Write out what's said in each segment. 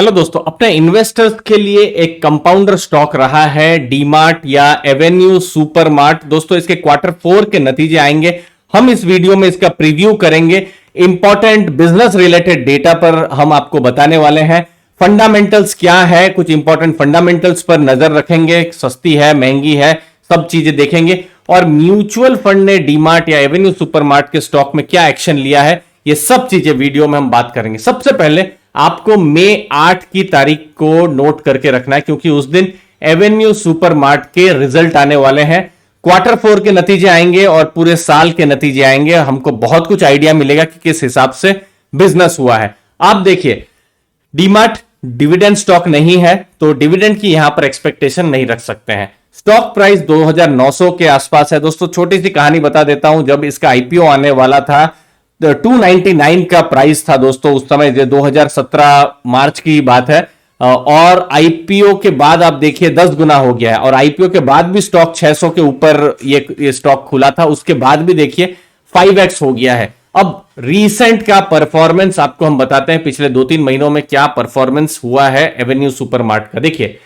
Hello दोस्तों, अपने investors के लिए एक कंपाउंडर स्टॉक रहा है डीमार्ट या एवेन्यू सुपरमार्ट। दोस्तों, इसके क्वार्टर 4 के नतीजे आएंगे। हम इस वीडियो में इसका प्रीव्यू करेंगे। इंपॉर्टेंट बिजनेस रिलेटेड डेटा पर हम आपको बताने वाले हैं। फंडामेंटल्स क्या है, कुछ इंपॉर्टेंट फंडामेंटल्स पर नजर रखेंगे। सस्ती है, महंगी है, सब चीजें देखेंगे। और म्यूचुअल फंड ने डीमार्ट या एवेन्यू सुपरमार्ट के स्टॉक में क्या एक्शन लिया है, ये सब चीजें वीडियो में हम बात करेंगे। सबसे पहले आपको मई 8 की तारीख को नोट करके रखना है, क्योंकि उस दिन एवेन्यू सुपरमार्ट के रिजल्ट आने वाले हैं। क्वार्टर 4 के नतीजे आएंगे और पूरे साल के नतीजे आएंगे। हमको बहुत कुछ आइडिया मिलेगा कि किस हिसाब से बिजनेस हुआ है। आप देखिए, डीमार्ट डिविडेंड स्टॉक नहीं है, तो डिविडेंड की यहां पर एक्सपेक्टेशन नहीं रख सकते हैं। स्टॉक प्राइस 2900 के आसपास है। दोस्तों, छोटी सी कहानी बता देता हूं। जब इसका आईपीओ आने वाला था, 299 का प्राइस था दोस्तों उस समय। 2017 मार्च की बात है। और आईपीओ के बाद आप देखिए 10 गुना हो गया है। और आईपीओ के बाद भी स्टॉक 600 के ऊपर ये स्टॉक खुला था। उसके बाद भी देखिए 5x हो गया है। अब रीसेंट का परफॉर्मेंस आपको हम बताते हैं, पिछले 2-3 महीनों में क्या परफॉर्मेंस हुआ है एवेन्यू सुपरमार्ट का। देखिए,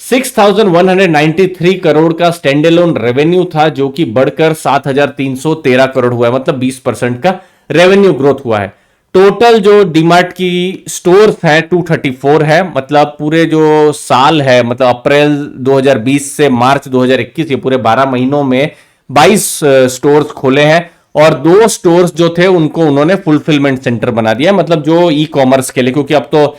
6193 करोड़ का स्टैंडअलोन रेवेन्यू था, जो कि बढ़कर 7313 करोड़ हुआ है। मतलब 20% का रेवेन्यू ग्रोथ हुआ है। टोटल जो डीमार्ट की स्टोर्स है 234 है। मतलब पूरे जो साल है, मतलब अप्रैल 2020 से मार्च 2021, ये पूरे 12 महीनों में 22 स्टोर्स खोले हैं। और 2 स्टोर्स जो थे उनको उन्होंने फुलफिलमेंट सेंटर बना दिया, मतलब जो ई कॉमर्स के लिए। क्योंकि अब तो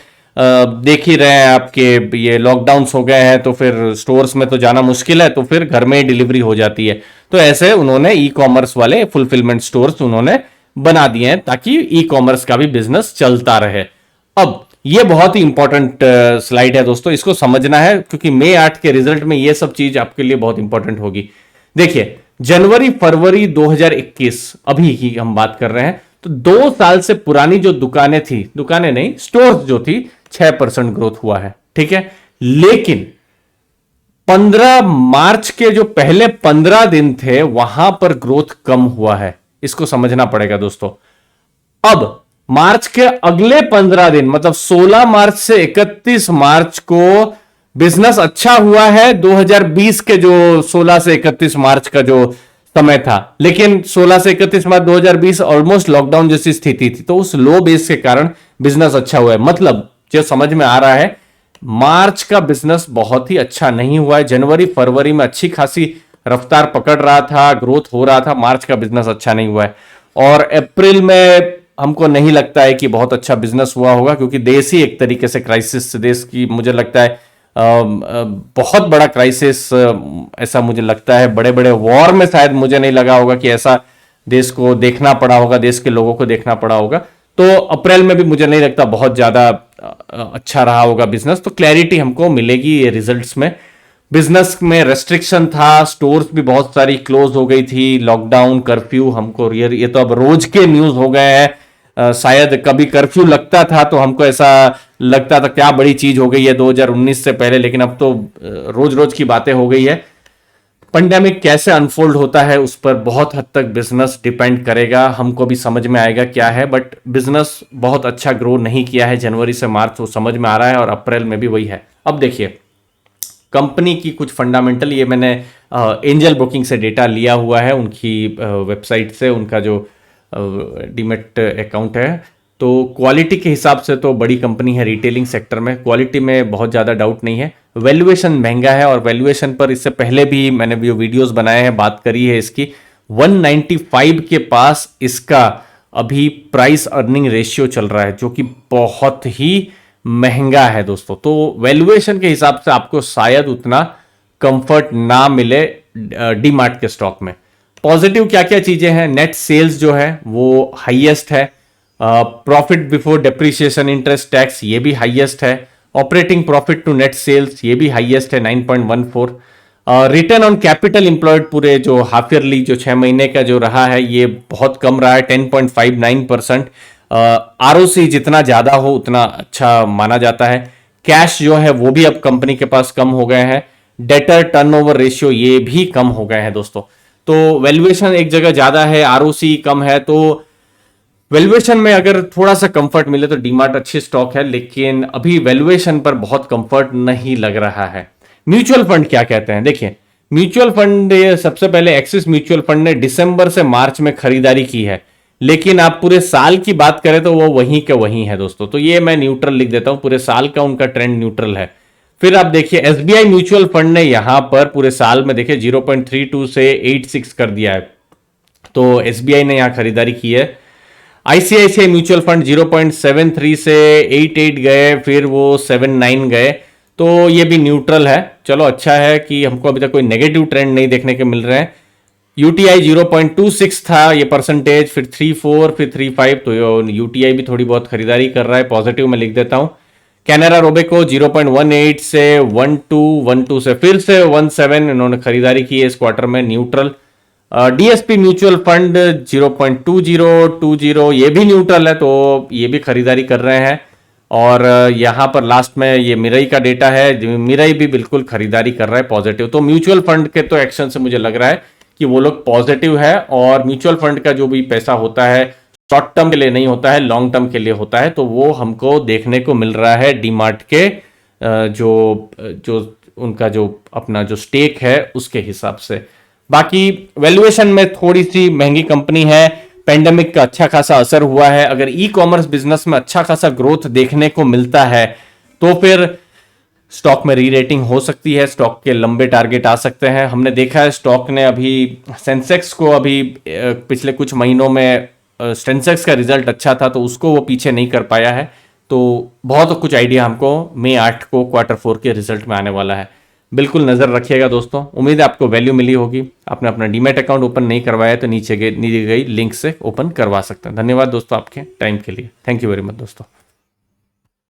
देख ही रहे हैं आपके, ये लॉकडाउन हो गए हैं, तो फिर स्टोर्स में तो जाना मुश्किल है, तो फिर घर में ही डिलीवरी हो जाती है। तो ऐसे उन्होंने ई कॉमर्स वाले फुलफिलमेंट स्टोर्स उन्होंने बना दिए हैं, ताकि ई कॉमर्स का भी बिजनेस चलता रहे। अब ये बहुत ही इंपॉर्टेंट स्लाइड है दोस्तों, इसको समझना है, क्योंकि मई 8 के रिजल्ट में ये सब चीज आपके लिए बहुत इंपॉर्टेंट होगी। देखिए, जनवरी फरवरी 2021 अभी की हम बात कर रहे हैं, तो 2 साल से पुरानी जो दुकानें थी, दुकानें नहीं, स्टोर्स जो थी, 6% ग्रोथ हुआ है। ठीक है, लेकिन 15 मार्च के जो पहले 15 दिन थे, वहां पर ग्रोथ कम हुआ है। इसको समझना पड़ेगा दोस्तों। अब मार्च के अगले 15 दिन, मतलब 16 मार्च से 31 मार्च को बिजनेस अच्छा हुआ है। 2020 के जो 16 से 31 मार्च का जो समय था, लेकिन 16 से 31 मार्च 2020 ऑलमोस्ट लॉकडाउन जैसी स्थिति थी, तो उस लो बेस के कारण बिजनेस अच्छा हुआ है। मतलब जो समझ में आ रहा है, मार्च का बिजनेस बहुत ही अच्छा नहीं हुआ है। जनवरी फरवरी में अच्छी खासी रफ्तार पकड़ रहा था, ग्रोथ हो रहा था। मार्च का बिजनेस अच्छा नहीं हुआ है। और अप्रैल में हमको नहीं लगता है कि बहुत अच्छा बिजनेस हुआ होगा, क्योंकि देश ही एक तरीके से क्राइसिस, देश की मुझे लगता है बहुत बड़ा क्राइसिस, ऐसा मुझे लगता है। बड़े बड़े वॉर में शायद मुझे नहीं लगा होगा कि ऐसा देश को देखना पड़ा होगा, देश के लोगों को देखना पड़ा होगा। तो अप्रैल में भी मुझे नहीं लगता बहुत ज्यादा अच्छा रहा होगा बिजनेस। तो क्लैरिटी हमको मिलेगी ये रिजल्ट्स में। बिजनेस में रेस्ट्रिक्शन था, स्टोर्स भी बहुत सारी क्लोज हो गई थी, लॉकडाउन, कर्फ्यू, हमको ये तो अब रोज के न्यूज हो गए हैं। शायद कभी कर्फ्यू लगता था तो हमको ऐसा लगता था क्या बड़ी चीज हो गई है 2019 से पहले, लेकिन अब तो रोज रोज की बातें हो गई है। पेंडेमिक कैसे अनफोल्ड होता है उस पर बहुत हद तक बिजनेस डिपेंड करेगा। हमको भी समझ में आएगा क्या है, बट बिजनेस बहुत अच्छा ग्रो नहीं किया है जनवरी से मार्च, वो समझ में आ रहा है, और अप्रैल में भी वही है। अब देखिए, कंपनी की कुछ फंडामेंटल, ये मैंने एंजल ब्रोकिंग से डेटा लिया हुआ है, उनकी वेबसाइट से, उनका जो डीमेट अकाउंट है। तो क्वालिटी के हिसाब से तो बड़ी कंपनी है रिटेलिंग सेक्टर में, क्वालिटी में बहुत ज़्यादा डाउट नहीं है। वैल्यूएशन महंगा है, और वैल्यूएशन पर इससे पहले भी मैंने वीडियोस बनाए हैं, बात करी है इसकी। 195 के पास इसका अभी प्राइस अर्निंग रेशियो चल रहा है, जो कि बहुत ही महंगा है दोस्तों। तो वैल्यूएशन के हिसाब से आपको शायद उतना कंफर्ट ना मिले डीमार्ट के स्टॉक में। पॉजिटिव क्या क्या चीजें हैं, नेट सेल्स जो है वो हाईएस्ट है। Profit before depreciation interest tax, ये भी हाईएस्ट है। Operating profit to net sales, ये भी हाईएस्ट है, 9.14। रिटर्न ऑन कैपिटल इंप्लॉयड पूरे जो हाफ ईयरली, जो 6 महीने का जो रहा है, ये बहुत कम रहा है, 10.59%। आरओसी जितना ज्यादा हो उतना अच्छा माना जाता है। कैश जो है वो भी अब कंपनी के पास कम हो गए हैं। डेटर टर्नओवर रेशियो ये भी कम हो गए हैं दोस्तों। तो वैल्यूएशन एक जगह ज्यादा है, आरओसी कम है, तो वैल्यूएशन में अगर थोड़ा सा कंफर्ट मिले तो डीमार्ट अच्छी स्टॉक है, लेकिन अभी वैल्यूएशन पर बहुत कंफर्ट नहीं लग रहा है। म्यूचुअल फंड क्या कहते हैं, देखिए म्यूचुअल फंड, सबसे पहले एक्सिस म्यूचुअल फंड ने दिसंबर से मार्च में खरीदारी की है, लेकिन आप पूरे साल की बात करें तो वो वहीं के वहीं है दोस्तों। तो ये मैं न्यूट्रल लिख देता हूं, पूरे साल का उनका ट्रेंड न्यूट्रल है। फिर आप देखिए एसबीआई म्यूचुअल फंड ने यहां पर पूरे साल में देखिए 0.32 से 86 कर दिया है, तो एसबीआई ने यहां खरीदारी की है। आईसीआईसीआई म्यूचुअल फंड 0.73 से 88 गए, फिर वो 79 गए, तो ये भी न्यूट्रल है। चलो अच्छा है कि हमको अभी तक कोई नेगेटिव ट्रेंड नहीं देखने के मिल रहे हैं। यूटीआई 0.26 था ये परसेंटेज, फिर 34, फिर 35, तो यूटीआई भी थोड़ी बहुत खरीदारी कर रहा है, पॉजिटिव में लिख देता हूं। कैनरा रोबेको 0.18 से 12 से फिर से 17 इन्होंने खरीदारी की है इस क्वार्टर में, न्यूट्रल। डीएसपी म्यूचुअल फंड 0.2020 ये भी न्यूट्रल है, तो ये भी खरीदारी कर रहे हैं। और यहां पर लास्ट में ये मिरई का डेटा है, मिरई भी बिल्कुल खरीदारी कर रहा है पॉजिटिव। तो म्यूचुअल फंड के तो एक्शन से मुझे लग रहा है कि वो लोग पॉजिटिव है, और म्यूचुअल फंड का जो भी पैसा होता है शॉर्ट टर्म के लिए नहीं होता है, लॉन्ग टर्म के लिए होता है, तो वो हमको देखने को मिल रहा है डीमार्ट के जो जो उनका जो अपना जो स्टेक है उसके हिसाब से। बाकी वैल्यूएशन में थोड़ी सी महंगी कंपनी है, पेंडेमिक का अच्छा खासा असर हुआ है। अगर ई कॉमर्स बिजनेस में अच्छा खासा ग्रोथ देखने को मिलता है तो फिर स्टॉक में री रेटिंग हो सकती है, स्टॉक के लंबे टारगेट आ सकते हैं। हमने देखा है स्टॉक ने अभी सेंसेक्स को अभी पिछले कुछ महीनों में सेंसेक्स का रिजल्ट अच्छा था तो उसको वो पीछे नहीं कर पाया है। तो बहुत कुछ आइडिया हमको मई 8 को Q4 के रिजल्ट में आने वाला है, बिल्कुल नजर रखिएगा दोस्तों। उम्मीद है आपको वैल्यू मिली होगी। आपने अपना डीमैट अकाउंट ओपन नहीं करवाया तो नीचे गई लिंक से ओपन करवा सकते हैं। धन्यवाद दोस्तों आपके टाइम के लिए, थैंक यू वेरी मच दोस्तों।